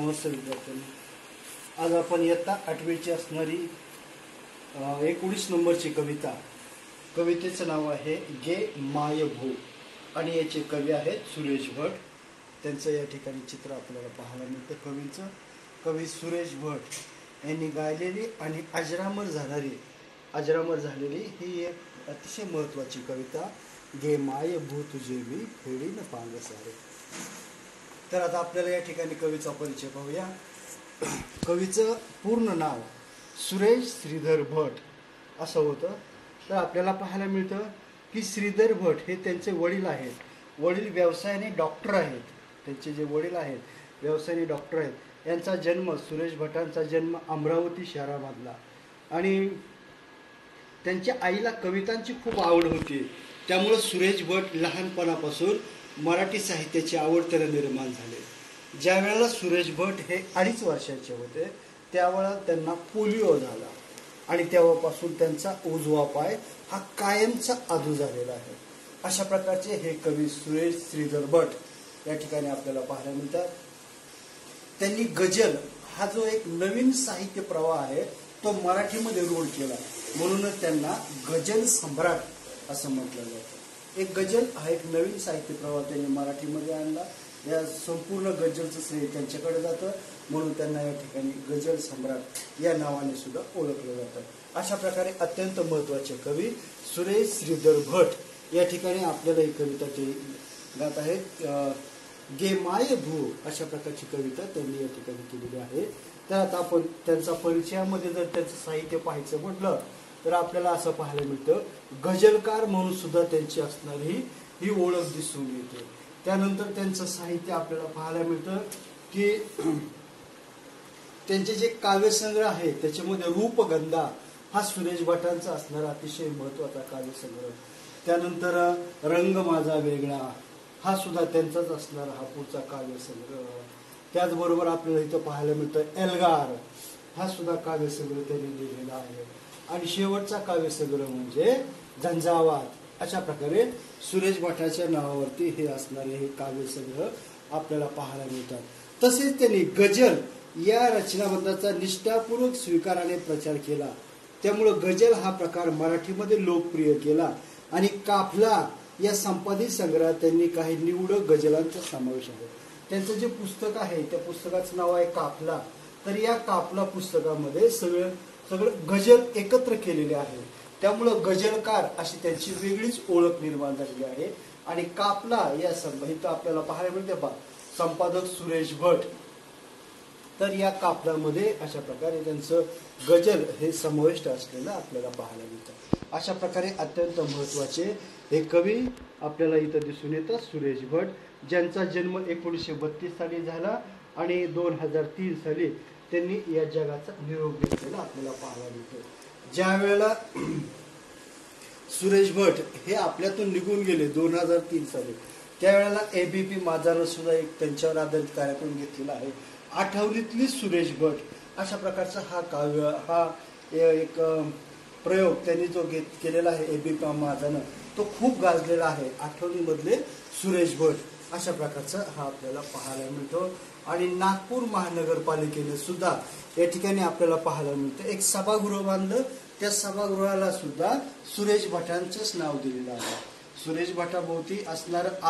नमस्कार विद्यार्थ्यांनी, आज आपण इयत्ता 8वीची असणारी 19 नंबरची कवितेचं नाव आहे गे माय भू आणि याचे कवी आहेत सुरेश भट। त्यांचं या ठिकाणी चित्र आपल्याला पाहायला मिळतं। कवी सुरेश भट यांनी गायलेली आणि अजरामर झालेली ही एक अतिशय महत्त्वाची कविता गे माय भू तुझे मी फेडीन पांग सारे। तर आता आपल्याला या ठिकाणी कवीचा परिचय पाहूया। कवीचं पूर्ण नाव सुरेश श्रीधर भट असं होतं। तर आपल्याला पाहायला मिळतं की श्रीधर भट हे त्यांचे वडील आहेत। वडील व्यवसायाने डॉक्टर आहेत। त्यांचे जे वडील आहेत व्यवसायाने डॉक्टर आहेत। यांचा जन्म सुरेश भटांचा जन्म अमरावती शहरामधला आणि त्यांच्या आईला कवितांची खूप आवड होती। त्यामुळे सुरेश भट लहानपणापासून मराठी साहित्याची आवड त्याला निर्माण झाली। ज्या वेळेला सुरेश भट हे 2.5 वर्षाचे होते त्यावेळेला त्यांना पोलिओ झाला आणि तेव्हापासून त्यांचा उजवा पाय हा कायमचा अधू झालेला आहे। अशा प्रकारचे हे कवी सुरेश श्रीधर भट या ठिकाणी आपल्याला पाहायला मिळतात। त्यांनी गझल हा जो एक नवीन साहित्य प्रवाह आहे तो मराठीमध्ये रूढ केला, म्हणूनच त्यांना गझल सम्राट असं म्हटलं जातं। एक गझल हा एक नवीन साहित्य प्रवाह त्यांनी मराठीमध्ये आणला। या संपूर्ण गझलचं श्रेय त्यांच्याकडे जातं, म्हणून त्यांना या ठिकाणी गझल सम्राट या नावाने सुद्धा ओळखलं जातं। अशा प्रकारे अत्यंत महत्त्वाचे कवी सुरेश श्रीधर भट या ठिकाणी आपल्याला ही कविता ते गात आहेत। गे माय भू अशा प्रकारची कविता त्यांनी या ठिकाणी केलेली आहे। तर आता आपण त्यांचा परिचयामध्ये जर त्यांचं साहित्य पाहायचं म्हटलं तर आपल्याला असं पाहायला मिळतं गझलकार म्हणून सुद्धा त्यांची असणारी ही ओळख दिसून येते। त्यानंतर त्यांचं साहित्य आपल्याला पाहायला मिळतं की त्यांचे जे काव्यसंग्रह आहे त्याच्यामध्ये रूपगंधा हा सुरेश भटांचा असणारा अतिशय महत्त्वाचा काव्यसंग्रह। त्यानंतर रंग माझा वेगळा हा सुद्धा त्यांचाच असणारा हा पुढचा काव्यसंग्रह। त्याचबरोबर आपल्याला इथं पाहायला मिळतं एल्गार हा सुद्धा काव्यसंग्रह त्यांनी लिहिलेला आहे। आणि शेवटचा काव्यसंग्रह म्हणजे झंझावात। अशा प्रकारे सुरेश भटाच्या नावावरती हे असणारे हे काव्यसंग्रह आपल्याला पाहायला मिळतात। तसेच त्यांनी गझल या रचनाबद्धाचा निष्ठापूर्वक स्वीकाराने प्रचार केला। त्यामुळे गझल हा प्रकार मराठीमध्ये लोकप्रिय केला आणि काफला या संपादित संग्रहात त्यांनी काही निवडक गझलांचा समावेश आहे। त्यांचं जे पुस्तक आहे त्या पुस्तकाचं नाव आहे काफला। तर या काफला पुस्तकामध्ये सगळं गझल एकत्र केलेले आहे। त्यामुळे गझलकार अशी त्यांची वेगळीच ओळख निर्माण झालेली आहे। आणि काफला या संहिता आपल्याला पाहायला मिळते पहा संपादक सुरेश भट। तर या काफलामध्ये अशा प्रकारे त्यांचं गझल हे समाविष्ट असलेलं आपल्याला पाहायला मिळतं। अशा प्रकारे अत्यंत महत्त्वाचे हे कवी आपल्याला इथं दिसून येतात सुरेश भट, ज्यांचा जन्म 1932 साली झाला आणि 2003 साली त्यांनी या जगाचा निरोप घेतलेला आपल्याला पाहायला मिळतो। ज्या वेळेला सुरेश भट हे आपल्यातून निघून गेले 2003 साली त्यावेळेला एबीपी माझानं सुद्धा एक त्यांच्यावर आधारित कार्यक्रम घेतलेला आहे, आठवणीतली सुरेश भट। अशा प्रकारचा हा एक प्रयोग त्यांनी जो केलेला आहे एबीपी माझानं तो खूप गाजलेला आहे, आठवणीमधले सुरेश भट अशा प्रकारचा हा आपल्याला पाहायला मिळतो। आणि नागपूर महानगरपालिकेने सुद्धा या ठिकाणी आपल्याला पाहायला मिळतं एक सभागृह बांधलं, त्या सभागृहाला सुद्धा सुरेश भटांचंच नाव दिलेलं आहे। सुरेश भटाभोवती असणारं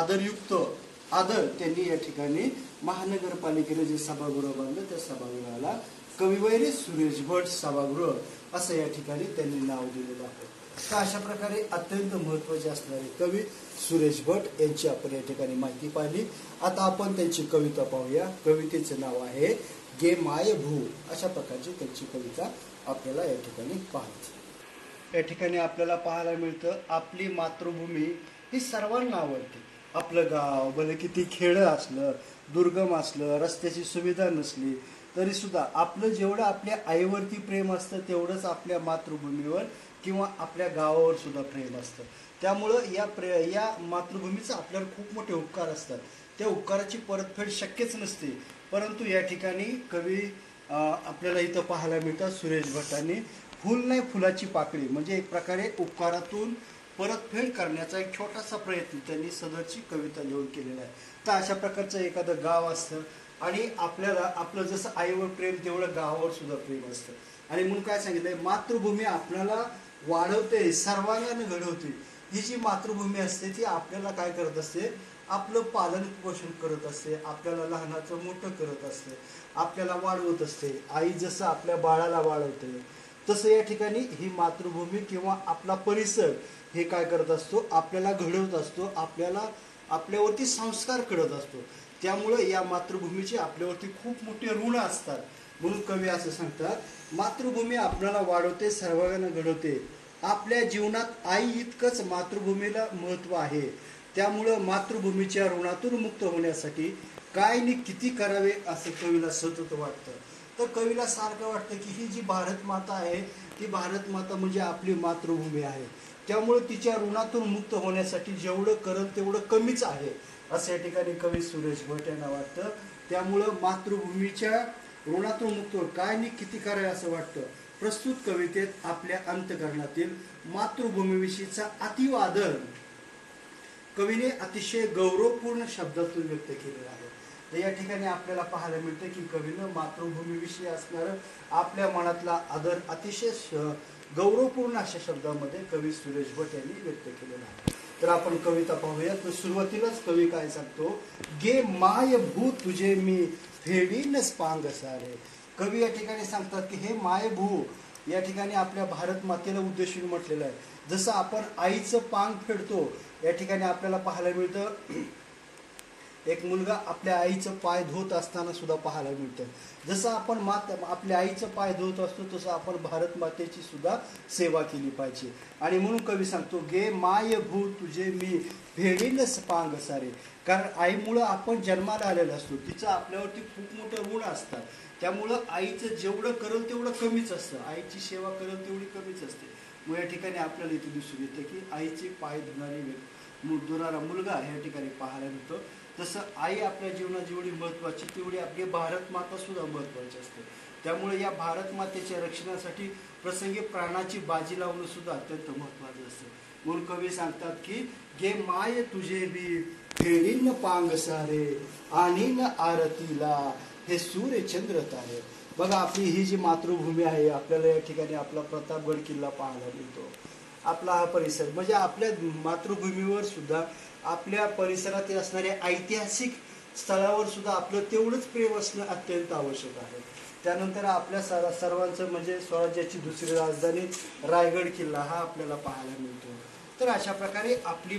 आदर त्यांनी या ठिकाणी महानगरपालिकेने जे सभागृह बांधलं त्या सभागृहाला कविवैरी सुरेश भट सभागृह असं या ठिकाणी त्यांनी नाव दिलेलं आहे। तर अशा प्रकारे अत्यंत महत्त्वाचे असणारे कवी सुरेश भट यांची आपण या ठिकाणी माहिती पाहिली। आता आपण त्यांची कविता पाहूया। कवितेचं नाव आहे गे माय भू। अशा प्रकारची त्यांची कविता आपल्याला या ठिकाणी पाहायची। या ठिकाणी आपल्याला पाहायला मिळतं आपली मातृभूमी ही सर्वांना आवडते। आपलं गाव भले किती खेडं असलं, दुर्गम असलं, रस्त्याची सुविधा नसली तरी सुद्धा आपलं जेवढं आपल्या आईवरती प्रेम असतं तेवढंच आपल्या मातृभूमीवर किंवा आपल्या गावावर सुद्धा प्रेम असतं। त्यामुळं या मातृभूमीचं आपल्यावर खूप मोठे उपकार असतात। त्या उपकाराची परतफेड शक्यच नसते, परंतु या ठिकाणी कवी आपल्याला इथं पाहायला मिळतात सुरेश भटांनी फुल नाही फुलाची पाकळी म्हणजे एक प्रकारे उपकारातून परतफेड करण्याचा एक छोटासा प्रयत्न त्यांनी सदरची कविता लिहून केलेला आहे। तर अशा प्रकारचं एखादं गाव असतं आणि आपल्याला आपलं जसं आईवर प्रेम तेवढं गावावर सुद्धा प्रेम असतं. आणि म्हणून काय सांगितलंय, मातृभूमी आपल्याला वाढवते, सर्वांगाने घडवते. ही जी मातृभूमी असते ती आपल्याला काय करत असते, आपलं पालन पोषण करत असते, आपल्याला लहानाचं मोठं करत असते, आपल्याला वाढवत असते. आई जसं आपल्या बाळाला वाढवते तसं या ठिकाणी ही मातृभूमी किंवा आपला परिसर हे काय करत असतो, आपल्याला घडवत असतो, आपल्यावरती संस्कार करत असतो. त्यामुळे या मातृभूमीचे आपल्यावरती खूप मोठे ऋण असतात. म्हणून कवी असं सांगतात, मातृभूमी आपल्याला वाढवते, सर्वांना घडवते. आपल्या जीवनात आई इतकंच मातृभूमीला महत्त्व आहे. त्यामुळं मातृभूमीच्या ऋणातून मुक्त होण्यासाठी काय आणि किती करावे असं कवीला सतत वाटतं. तर कवीला सारखं वाटतं की ही जी भारत माता आहे ती भारत माता म्हणजे आपली मातृभूमी आहे. त्यामुळे तिच्या ऋणातून मुक्त होण्यासाठी जेवढं करेल तेवढं कमीच आहे असं या ठिकाणी कवी सुरेश भट यांना वाटतं. त्यामुळं मातृभूमीच्या ऋणातून मुक्त काय आणि किती करावे असं वाटतं. प्रस्तुत कवितेत आपल्या अंतःकरणातील मातृभूमीविषयीचा अतीव आदर कवीने अतिशय गौरवपूर्ण शब्दातून व्यक्त केलेला आहे. तर या ठिकाणी आपल्याला पाहायला मिळतं की कवीनं मातृभूमीविषयी असणारं आपल्या मनातला आदर अतिशय गौरवपूर्ण अशा शब्दामध्ये कवी सुरेश भट यांनी व्यक्त केलेला आहे. तर आपण कविता पाहूया. तर सुरुवातीलाच कवी काय सांगतो, गे माय भू तुझे मी फेडीनच पांग सारे. कवी या ठिकाणी सांगतात की हे मायभू या ठिकाणी आपल्या भारत मातेला उद्देशून म्हटलेलं आहे. जसं आपण आईचं पांग फेडतो या ठिकाणी आपल्याला पाहायला मिळतं, एक मुलगा आपल्या आईचं पाय धुत असताना सुद्धा पाहायला मिळतं. जसं आपण आपल्या आईचं पाय धुत असतो तसं आपण भारत मातेची सुद्धा सेवा केली पाहिजे. आणि म्हणून कवी सांगतो, गे माय भू तुझे मी फेडीनच पांग सारे. कारण आईमुळं आपण जन्माला आलेलो असतो, तिचं आपल्यावरती खूप मोठं ऋण असतं. त्यामुळं आईचं जेवढं करेल तेवढं कमीच असतं, आईची सेवा करेल तेवढी कमीच असते. मग या ठिकाणी आपल्याला इथे दिसून येतं की आईचे पाय धुणारा मुलगा या ठिकाणी पाहायला मिळतो. तसं आई आपल्या जीवनात जेवढी महत्त्वाची तेवढी आपली भारत माता सुद्धा महत्त्वाची असते. त्यामुळे या भारत मातेच्या रक्षणासाठी प्रसंगी प्राणाची बाजी लावणं सुद्धा अत्यंत महत्त्वाचं असतं. म्हणून कवी सांगतात की गे माय तुझे बी फेडीन पांग सारे आणि न आरतीला हे सूर्य चंद्र तारे. बघा आपली ही जी मातृभूमी आहे, आपल्याला या ठिकाणी आपला प्रतापगड किल्ला पाहायला मिळतो. आपला हा परिसर म्हणजे आपल्या मातृभूमीवर सुद्धा आपल्या परिसरातील असणाऱ्या ऐतिहासिक स्थळावर सुद्धा आपलं तेवढंच प्रेम असणं अत्यंत आवश्यक आहे. त्यानंतर आपल्या सर्वांचं म्हणजे स्वराज्याची दुसरी राजधानी रायगड किल्ला हा आपल्याला पाहायला मिळतो. तर अशा प्रकारे आपली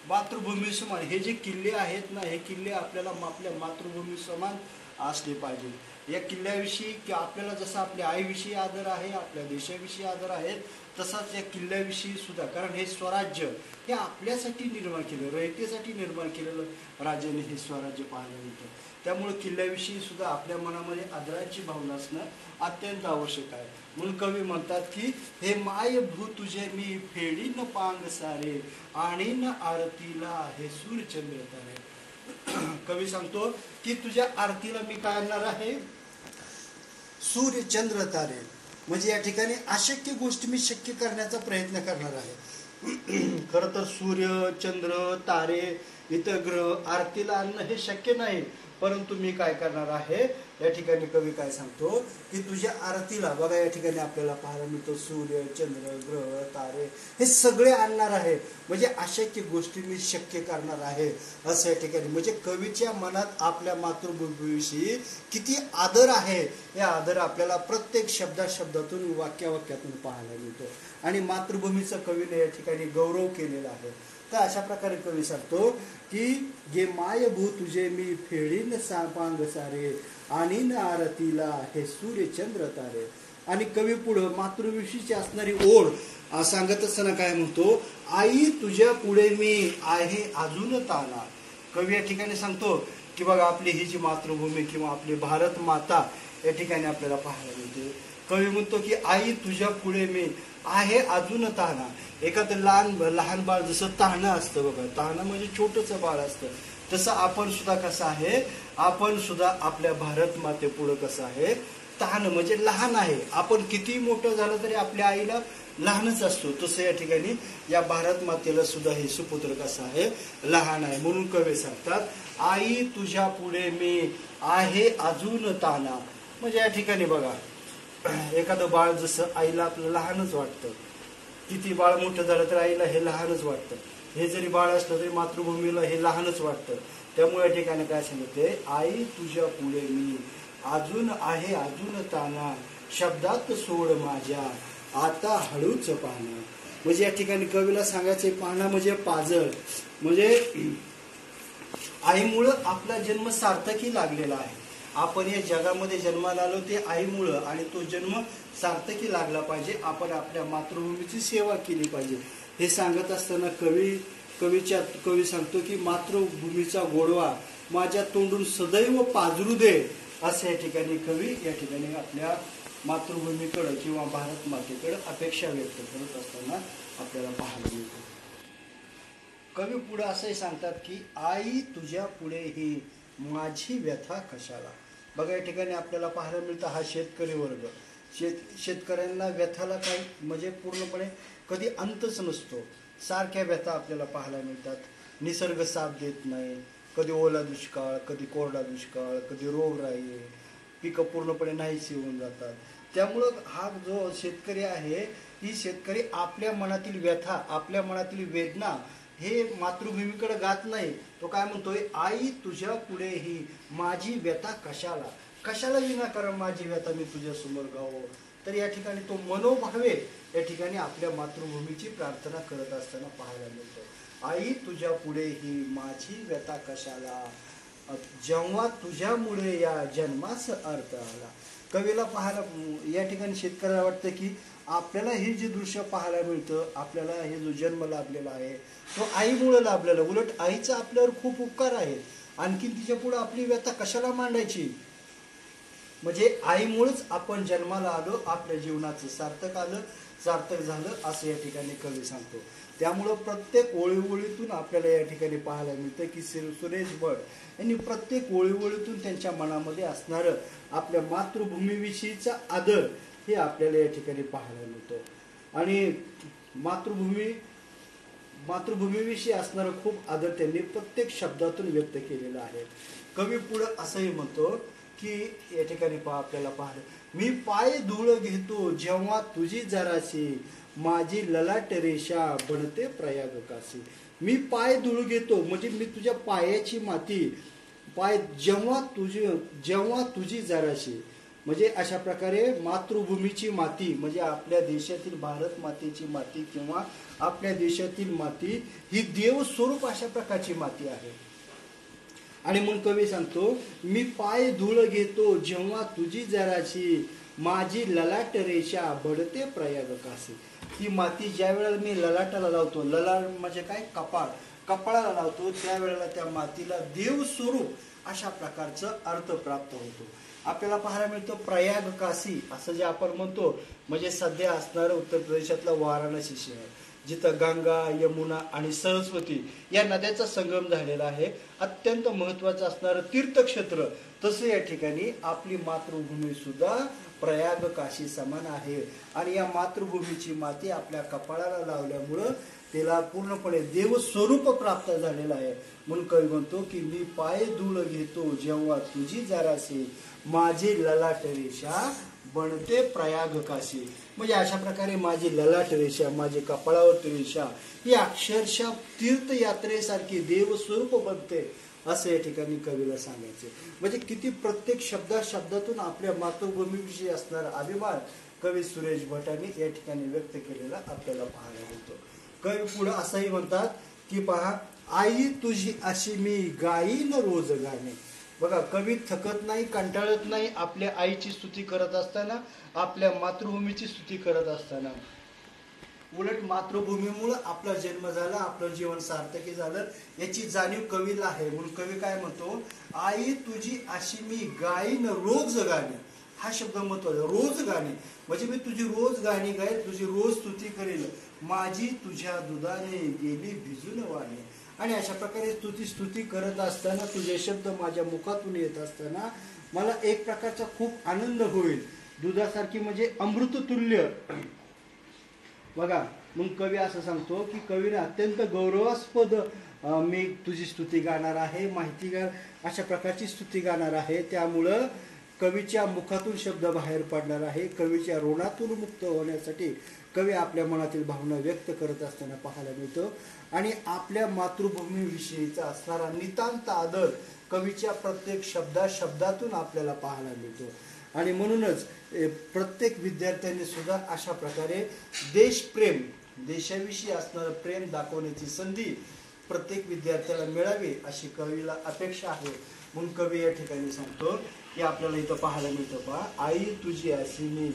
मातृभूमी समान हे जे किल्ले आहेत ना, हे किल्ले आपल्याला आपल्या मातृभूमी समान असले पाहिजे. या किल्ल्याविषयी की आपल्याला जसं आपल्या आईविषयी आदर आहे, आपल्या देशाविषयी आदर आहे, तसाच या किल्ल्याविषयी सुद्धा. कारण हे स्वराज्य हे आपल्यासाठी निर्माण केलं, रयतेसाठी निर्माण केलेलं राज्याने हे स्वराज्य पाहायला मिळतं. त्यामुळे किल्ल्याविषयी सुद्धा आपल्या मनामध्ये आदराची भावना असणं अत्यंत आवश्यक आहे. म्हणून कवी म्हणतात की हे माय भू तुझे मी फेडीन पांग सारे आणि न आरतीला हे सूर्यचंद्र तारे. कवी सांगतो की तुझ्या आरतीला मी काय आणणार आहे, सूर्य चंद्र तारे. म्हणजे या ठिकाणी अशक्य गोष्टी मी शक्य करण्याचा प्रयत्न करणार आहे. खरं तर सूर्य चंद्र तारे इतर ग्रह आरतीला आणणं हे शक्य नाही, परंतु मी काय करणार आहे, या ठिकाणी कवी काय सांगतो की तुझ्या आरतीला बघा या ठिकाणी आपल्याला पाहायला मिळतो सूर्य चंद्र ग्रह तारे हे सगळे आणणार आहे. म्हणजे अशक्य गोष्टी मी शक्य करणार आहे असं या ठिकाणी. म्हणजे कवीच्या मनात आपल्या मातृभूमीविषयी किती आदर आहे, हे आदर आपल्याला प्रत्येक शब्दातून वाक्यातून पाहायला मिळतो. आणि मातृभूमीचा कवीने या ठिकाणी गौरव केलेला आहे. तर अशा प्रकारे कवी सांगतो की गे माय भू तुझे मी फेडीन पांग सारे आणि न आरतीला हे सूर्य चंद्र तारे. आणि कवी पुढं मातृविषयीची असणारी ओढ सांगत असताना काय म्हणतो, आई तुझ्या पुढे मी आहे अजून ताना. कवी या ठिकाणी सांगतो की बघा आपली ही जी मातृभूमी किंवा आपली भारत माता या ठिकाणी आपल्याला पाहायला मिळते. कवी म्हणतो की आई तुझ्या पुढे मी आहे अजून ताना. एखादं लहान बाळ जसं ताहणं असतं बघा, ताहणं म्हणजे छोटंसं बाळ असतं, तसं आपण सुद्धा कसं आहे, आपण सुद्धा आपल्या भारत माते पुढे कसं आहे तान म्हणजे लहान आहे. आपण किती मोठं झालं तरी आपल्या आईला लहानच असतो. तसं या ठिकाणी या भारत मातेला सुद्धा हे सुपुत्र कसं आहे, लहान आहे. म्हणून कवी सांगतात, आई तुझ्या पुढे मी आहे अजून ताना. म्हणजे या ठिकाणी बघा, एखादं बाळ जसं आईला आपलं लहानच वाटतं, किती बाळ मोठं झालं तर आईला हे लहानच वाटतं. हे जरी बाळ असलं तरी मातृभूमीला हे लहानच वाटतं. त्यामुळे या ठिकाणी काय सांगते, आई तुझ्या पुढे मी अजून आहे अजून ताना, शब्दात सोड माझ्या आता हळूच पाहणं. म्हणजे या ठिकाणी कवीला सांगायचे, पाहणं म्हणजे पाजळ. म्हणजे आईमुळं आपला जन्म सार्थकी लागलेला आहे. आपण या जगामध्ये जन्माला आलो ते आईमुळं, आणि तो जन्म सार्थकी लागला पाहिजे. आपण आपल्या मातृभूमीची सेवा केली पाहिजे. हे सांगत असताना कवी सांगतो की मातृभूमीचा गोडवा माझ्या तोंडून सदैव पाजरू दे. असं या ठिकाणी कवी या ठिकाणी आपल्या मातृभूमीकडे किंवा भारत मातेकडे अपेक्षा व्यक्त करत असताना आपल्याला पाहायला मिळतो. कवी पुढे असंही सांगतात की आई तुझ्या पुढे ही माझी व्यथा कशाला. बघा या ठिकाणी आपल्याला पाहायला मिळतं हा शेतकरी वर्ग. शेतकऱ्यांना व्यथाला काही म्हणजे पूर्णपणे कधी अंतच नसतो. सारख्या व्यथा आपल्याला पाहायला मिळतात. निसर्ग साथ देत नाही. कधी ओला दुष्काळ, कधी कोरडा दुष्काळ, कधी रोगराई, पिकं पूर्णपणे नाहीशी होऊन जातात. त्यामुळं हा जो शेतकरी आहे, ही शेतकरी आपल्या मनातील व्यथा, आपल्या मनातील वेदना हे मातृभूमीकडे गात नाही. तो काय म्हणतोय, आई तुझ्या पुढे ही माझी व्यथा कशाला. कशाला विनाकारण माझी व्यथा मी तुझ्या समोर गावो. तर या ठिकाणी तो मनोभावे या ठिकाणी आपल्या मातृभूमीची प्रार्थना करत असताना पाहायला मिळतो. आई तुझ्या पुढे ही माझी व्यथा कशाला, जेव्हा तुझ्यामुळे या जन्मास अर्थ आला. कवीला पाहायला या ठिकाणी शेतकऱ्याला वाटतं की आपल्याला हे जे दृश्य पाहायला मिळतं, आपल्याला हे जो जन्म लाभलेला आहे तो आईमुळे लाभलेला. उलट आईचा आपल्यावर खूप उपकार आहे. आणखीन तिच्या पुढे आपली व्यथा कशाला मांडायची. म्हणजे आईमुळेच आपण जन्माला आलो, आपल्या जीवनाचं सार्थक झालं असं या ठिकाणी कवी सांगतो. त्यामुळं प्रत्येक ओळीतून आपल्याला या ठिकाणी पाहायला मिळतं की सुरेश भट यांनी प्रत्येक ओळीतून त्यांच्या मनामध्ये असणारं आपल्या मातृभूमीविषयीचा आदर हे आपल्याला या ठिकाणी पाहायला मिळतो. आणि मातृभूमीविषयी असणारं खूप आदर त्यांनी प्रत्येक शब्दातून व्यक्त केलेला आहे. कवी पुढे असंही म्हणतो की या ठिकाणी आपल्याला पाहिलं, मी पाय धूळ घेतो जेव्हा तुझी जराशी, माझी ललाट रेषा बनते प्रयाग काशी. मी पाय धूळ घेतो म्हणजे मी तुझ्या पायाची माती, जेव्हा तुझी जराशी, म्हणजे अशा प्रकारे मातृभूमीची माती म्हणजे आपल्या देशातील भारत मातेची माती किंवा आपल्या देशातील माती ही देवस्वरूप अशा प्रकारची माती आहे. आणि मग कवी सांगतो, मी पाय धूळ घेतो जेव्हा तुझी जराशी, माझी ललाट रेषा बढते प्रयाग काशी. ही माती ज्या वेळेला मी ललाटाला लावतो, ललाट म्हणजे काय, कपाळाला लावतो, त्यावेळेला त्या मातीला देवस्वरूप अशा प्रकारचं अर्थ प्राप्त होतो. आपल्याला पाहायला मिळतं प्रयाग काशी असं जे आपण म्हणतो, म्हणजे सध्या असणारं उत्तर प्रदेशातलं वाराणसी शहर, जिथं गंगा, यमुना आणि सरस्वती या नद्याचा संगम झालेला आहे. अत्यंत महत्वाचं असणारं तीर्थक्षेत्र. तसं या ठिकाणी आपली मातृभूमी सुद्धा प्रयाग काशी समान आहे. आणि या मातृभूमीची माती आपल्या कपाळाला लावल्यामुळं तिला पूर्णपणे देवस्वरूप प्राप्त झालेलं आहे. म्हणून कवी म्हणतो की मी पाय धूळ घेतो जेव्हा तुझी जराशी, माझी ललाट रेषा बनते प्रयाग काशी. म्हणजे अशा प्रकारे माझी ललाट रेषा, माझी कपाळावरती रेषा ही अक्षरशः तीर्थयात्रेसारखी देवस्वरूप बनते असं या ठिकाणी कवीला सांगायचे. म्हणजे किती प्रत्येक शब्दातून आपल्या मातृभूमीविषयी असणारा अभिमान कवी सुरेश भटांनी या ठिकाणी व्यक्त केलेला आपल्याला पाहायला मिळतो. कवी पुढे असंही म्हणतात की पहा, आई तुझी अशी मी गाईन रोज गाणे. बघा कवी थकत नाही, कंटाळत नाही आपल्या आईची स्तुती करत असताना, आपल्या मातृभूमीची स्तुती करत असताना. उलट मातृभूमीमुळे आपला जन्म झाला, आपलं जीवन सार्थकी झालं याची जाणीव कवीला आहे. म्हणून कवी काय म्हणतो, आई तुझी अशी मी गाईन रोज गाणे. हा शब्द महत्वाचा, रोज गाणे म्हणजे मी तुझी रोज गाणी गाईल, तुझी रोज स्तुती करेल, माझी तुझ्या दुधाने गेली भिजून वाणे. आणि अशा प्रकारे स्तुती करत असताना, तुझे शब्द माझ्या मुखातून येत असताना मला एक प्रकारचा खूप आनंद होईल, दुधासारखी म्हणजे अमृततुल्य. बघा, मग कवी असं सांगतो की कवीने अत्यंत गौरवास्पद मी तुझी स्तुती गाणार आहे, माहितीगार अशा प्रकारची स्तुती गाणार आहे. त्यामुळं कवीच्या मुखातून शब्द बाहेर पडणार आहे. कवीच्या ऋणातून मुक्त होण्यासाठी कवी आपल्या मनातील भावना व्यक्त करत असताना पाहायला मिळतो. आणि आपल्या मातृभूमीविषयीचा असणारा नितांत आदर कवीच्या प्रत्येक शब्दातून आपल्याला पाहायला मिळतो. आणि म्हणूनच प्रत्येक विद्यार्थ्यांनी सुद्धा अशा प्रकारे देशप्रेम, देशाविषयी असणारं प्रेम दाखवण्याची संधी प्रत्येक विद्यार्थ्याला मिळावी अशी कवीला अपेक्षा आहे. म्हणून कवी या ठिकाणी सांगतो की आपल्याला इथं पाहायला मिळतं, पहा, आई तुझी अशी मी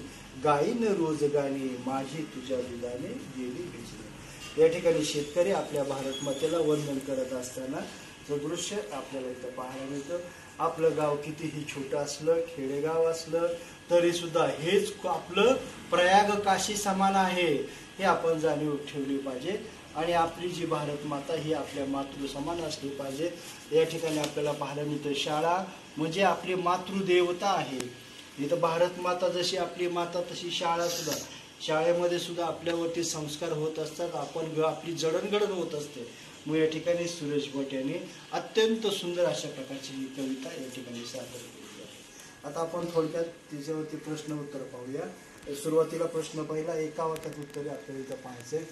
गाईन रोज गाणी, माझी तुझ्या दुधाने गेली भिजली. या ठिकाणी शेतकरी आपल्या भारत मातेला वंदन करत असताना दृश्य आपल्याला इथं पाहायला मिळतं. आपलं गाव कितीही छोटं असलं, खेडेगाव असलं, तरी सुद्धा हेच आपलं प्रयाग काशी समान आहे, हे आपण जाणीव ठेवली पाहिजे. आणि आपली जी भारत माता ही आपल्या मातृ समान असली पाहिजे. या ठिकाणी आपल्याला पाहायला मिळतं, शाळा म्हणजे आपली मातृदेवता आहे. इथं भारत माता जशी आपली माता तशी शाळा सुद्धा, शाळेमध्ये सुद्धा आपल्यावरती संस्कार होत असतात, आपण आपली जडणघडण होत असते. मग या ठिकाणी सुरेश भट यांनी अत्यंत सुंदर अशा प्रकारची ही कविता या ठिकाणी सादर केली आहे. आता आपण थोडक्यात तिच्यावरती प्रश्न उत्तर पाहूया. सुरुवातीला प्रश्न पहिला, एका वाक्यात उत्तर आपल्याला इथं पाहायचंय.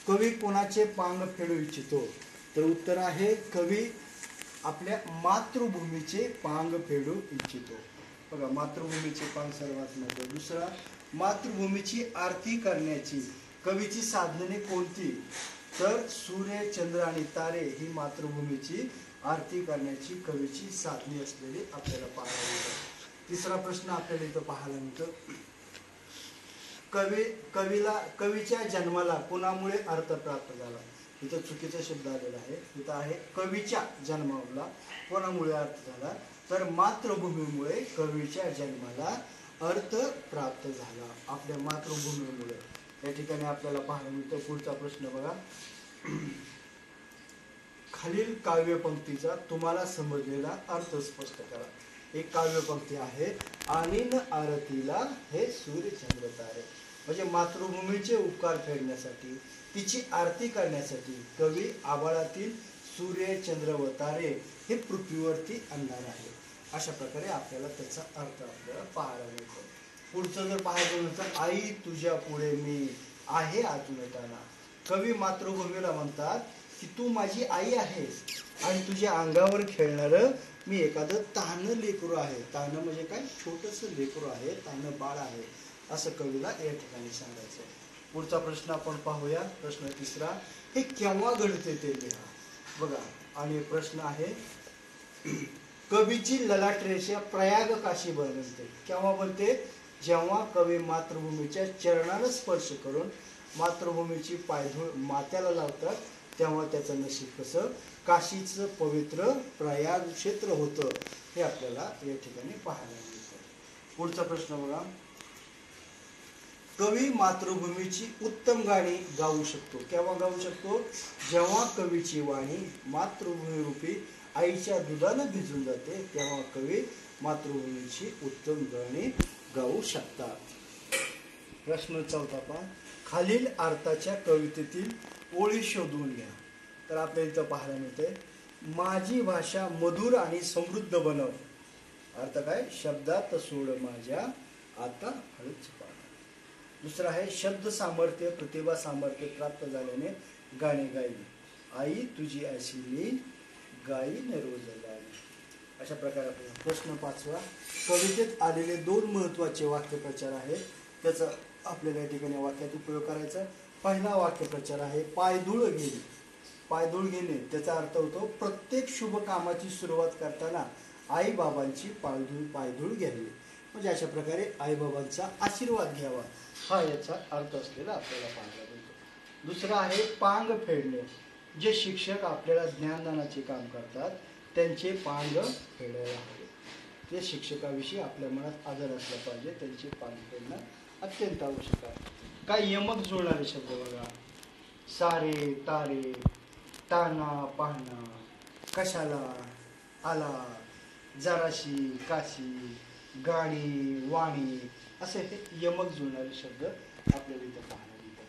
कवी कोणाचे पांग फेडू इच्छितो? तर उत्तर आहे, कवी आपल्या मातृभूमीचे पांग फेडू इच्छितो. बघा, मातृभूमीचे पांग सर्वात महत्त्वाचे. दुसरा, मातृभूमीची आरती करण्याची कवीची साधने कोणती? तर सूर्य, चंद्र आणि तारे ही मातृभूमीची आरती करण्याची कवीची साधने असलेली आपल्याला पाहायला मिळतात. तिसरा प्रश्न आपल्याला इथं पाहायला मिळतो, कवीच्या जन्माला कोणामुळे अर्थ प्राप्त झाला? इथं चुकीचा शब्द आलेला आहे. इथं आहे कवीच्या जन्माला कोणामुळे अर्थ झाला? तर मातृभूमीमुळे कवीच्या जन्माला अर्थ प्राप्त झाला, आपल्या मातृभूमीमुळे. या ठिकाणी आपल्याला पाहायला मिळतं. पुढचा प्रश्न बघा, खालील काव्यपंक्तीचा तुम्हाला समजलेला अर्थ स्पष्ट करा. एक काव्यपंक्ती आहे, आणीन आरतीला हे सूर्य चंद्र तारे. म्हणजे मातृभूमीचे उपकार फेडण्यासाठी, तिची आरती करण्यासाठी कवी आभाळातील सूर्य, चंद्र व तारे हे पृथ्वीवरती आणणार आहे. अशा प्रकारे आपल्याला त्याचा अर्थ आपल्याला पाहायला मिळतो. पुढचं जर पाहायचं तर, आई तुझ्या पुढे मी आहे अजून ताना. कवी मातृभूमीला म्हणतात की तू माझी आई आहेस आणि तुझ्या अंगावर खेळणारं मी एखादं तानं लेकरू आहे. तानं म्हणजे काय? छोटंसं लेकरू आहे, तानं बाळ आहे, असं कवीला या ठिकाणी सांगायचं. पुढचा प्रश्न आपण पाहूया. प्रश्न तिसरा, हे केव्हा घडते ते लिहा. बघा, आणि प्रश्न आहे, कवीची ललाट रेषा प्रयाग काशी बनते. केव्हा बनते? जेव्हा कवी मातृभूमीच्या चरणाला स्पर्श करून मातृभूमीची पायधूळ मात्याला लावतात, तेव्हा त्याचं नशीब कसं काशीचं पवित्र प्रयाग क्षेत्र होतं, हे आपल्याला या ठिकाणी पाहायला मिळतं. पुढचा प्रश्न बघा, कवी मातृभूमीची उत्तम गाणी गाऊ शकतो. केव्हा गाऊ शकतो? जेव्हा कवीची वाणी मातृभूमी रूपी आईच्या दुधानं भिजून जाते, तेव्हा कवी मातृभूमीची उत्तम गाणी गाऊ शकतात. प्रश्न चौथा पहा, खालील अर्थाच्या कवितेतील ओळी शोधून घ्या. तर आपल्याला इथं पाहायला मिळते, माझी भाषा मधुर आणि समृद्ध बनव. अर्थ काय? शब्दात सोड माझ्या आता हळूच पाहा. दुसरा आहे, शब्द सामर्थ्य, प्रतिभा सामर्थ्य प्राप्त झाल्याने गाणे गायली. आई तुझी अशी मी गाईन रोज गाणी. अशा प्रकारे. प्रश्न पाचवा, कवितेत आलेले दोन महत्त्वाचे वाक्यप्रचार आहेत, त्याचा आपल्याला या ठिकाणी वाक्यात उपयोग करायचा. पहिला वाक्यप्रचार आहे, पायधूळ घेणे. पायधूळ घेणे त्याचा अर्थ होतो, प्रत्येक शुभ कामाची सुरुवात करताना आईबाबांची पायधूळ घ्यावी. म्हणजे अशा प्रकारे आईबाबांचा आशीर्वाद घ्यावा, हा याचा अर्थ असलेला आपल्याला पाहायला मिळतो. दुसरा आहे पांग फेडणे. जे शिक्षक आपल्याला ज्ञानदानाचे काम करतात त्यांचे पांग फेडायला हवे. ते शिक्षकाविषयी आपल्या मनात आदर असला पाहिजे, त्यांचे पांग फेडणं अत्यंत आवश्यक आहे. काही यमक जुळणारे शब्द बघा, सारे, तारे, ताना, पाहणा, कशाला, आला, जराशी, काशी, गाणी, वाणी असे हे यमक जुळणारे शब्द आपल्याला इथं पाहायला मिळतात.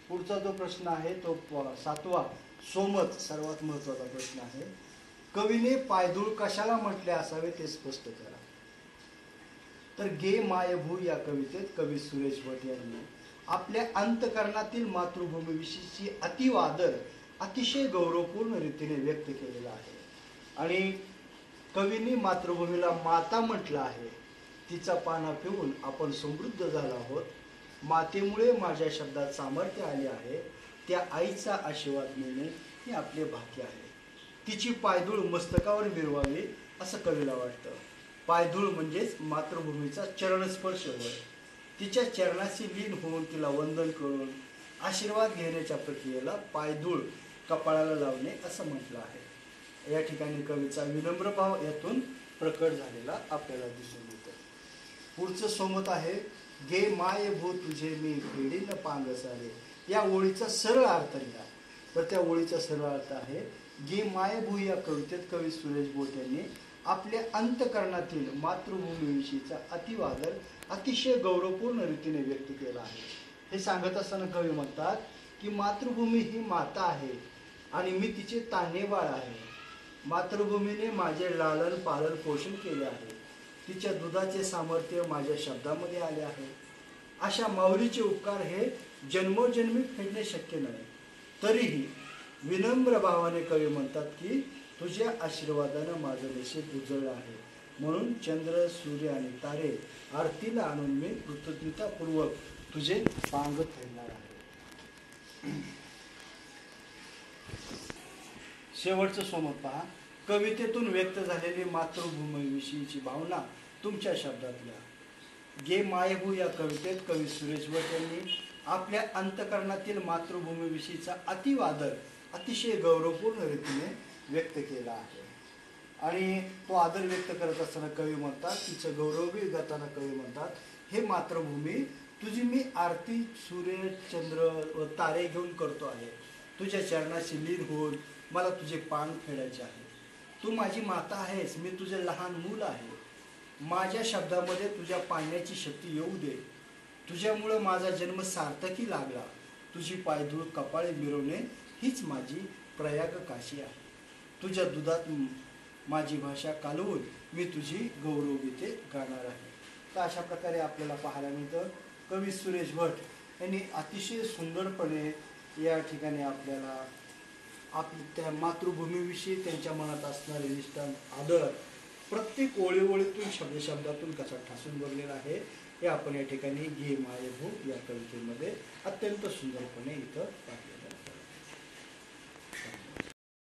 पुढचा जो प्रश्न आहे तो 7वा सोमत, सर्वात महत्त्वाचा प्रश्न आहे. कवीने पायधूळ कशाला म्हटले असावे ते स्पष्ट करा. तर गे मायभू या कवितेत कवी सुरेश भट यांनी आपल्या अंतकरणातील मातृभूमीविषयीची अतिवादर अतिशय गौरवपूर्ण रीतीने व्यक्त केलेला आहे. आणि कवींनी मातृभूमीला माता म्हटलं आहे. तिचा पाना पिऊन आपण समृद्ध झालो आहोत. मातेमुळे माझ्या शब्दात सामर्थ्य आले आहे. त्या आईचा आशीर्वाद मिळणे हे आपले भाग्य आहे. तिची पायधूळ मस्तकावर मिरवावी असं कवीला वाटतं. पायधूळ म्हणजेच मातृभूमीचा चरणस्पर्श होय. तिच्या चरणाशी लीन होऊन तिला वंदन करून आशीर्वाद घेण्याच्या प्रक्रियेला पायधूळ कपाळाला लावणे असं म्हटलं आहे. या ठिकाणी कवीचा विनम्र भाव यातून प्रकट झालेला आपल्याला दिसून येतो. पुढचं सोमत आहे. गे माय भू तुझे मी फेडीन पांगसारे. या ओळीचा सरळ अर्थ लिहा. तर त्या ओळीचा सरळ अर्थ आहे, गे मायभू या कवितेत कवी सुरेश भट यांनी आपल्या अंतकरणातील मातृभूमीविषयीचा अतिवादर अतिशय गौरवपूर्ण रीतीने व्यक्त केला आहे. हे सांगत असताना कवी म्हणतात की मातृभूमी ही माता आहे आणि मी तिचे तान्हे बाळ आहे. मातृभूमीने माझे लालन पालन पोषण केले आहे. तिच्या दुधाचे सामर्थ्य माझ्या शब्दामध्ये आले आहे. अशा माऊलीचे उपकार हे जन्मोजन्मी फेडणे शक्य नाही. तरीही विनम्र भावाने कवी म्हणतात की तुझ्या आशीर्वादानं माझं नशीब उजळलं आहे. म्हणून चंद्र, सूर्य आणि तारे आरतीला आणून मी कृतज्ञतापूर्वक तुझे पांग फेडणार आहे. शेवटचं सोमत पहा. कवितेतून व्यक्त झालेली मातृभूमीविषयीची भावना तुमच्या शब्दात लिहा. गे मायभू या कवितेत कवी सुरेश भट यांनी आपल्या अंतकरणातील मातृभूमीविषयीचा अतिवादर अतिशय गौरवपूर्ण रीतीने व्यक्त केला आहे. आणि तो आदर व्यक्त करत असताना कवी म्हणतात, तिचं गौरवी गाताना कवी म्हणतात, हे मातृभूमी तुझी मी आरती सूर्य, चंद्र व तारे घेऊन करतो आहे. तुझ्या चरणाशी लीन होऊन मला तुझे पान फेडायचे आहे. तू माझी माता आहेस, मी तुझे लहान मूल आहे. माझ्या शब्दामध्ये तुझ्या पाळण्याची शक्ती येऊ दे. तुझ्यामुळं माझा जन्म सार्थकी लागला. तुझी पायधूळ कपाळी मिरवणे हीच माझी प्रयाग काशी आहे. तुझ्या दुधात माझी भाषा कालवून मी तुझी गौरवगीते गाणार आहे. तर अशा प्रकारे आपल्याला पाहायला मिळतं कवी सुरेश भट यांनी अतिशय सुंदरपणे या ठिकाणी आपल्याला त्या मातृभूमीविषयी त्यांच्या मनात असणारे निष्ठा, आदर प्रत्येक ओळीओळीतून शब्दातून कसा ठासून भरलेला आहे हे आपण या ठिकाणी गे मायभू या कवितेमध्ये अत्यंत सुंदरपणे इथं पाहिलेलं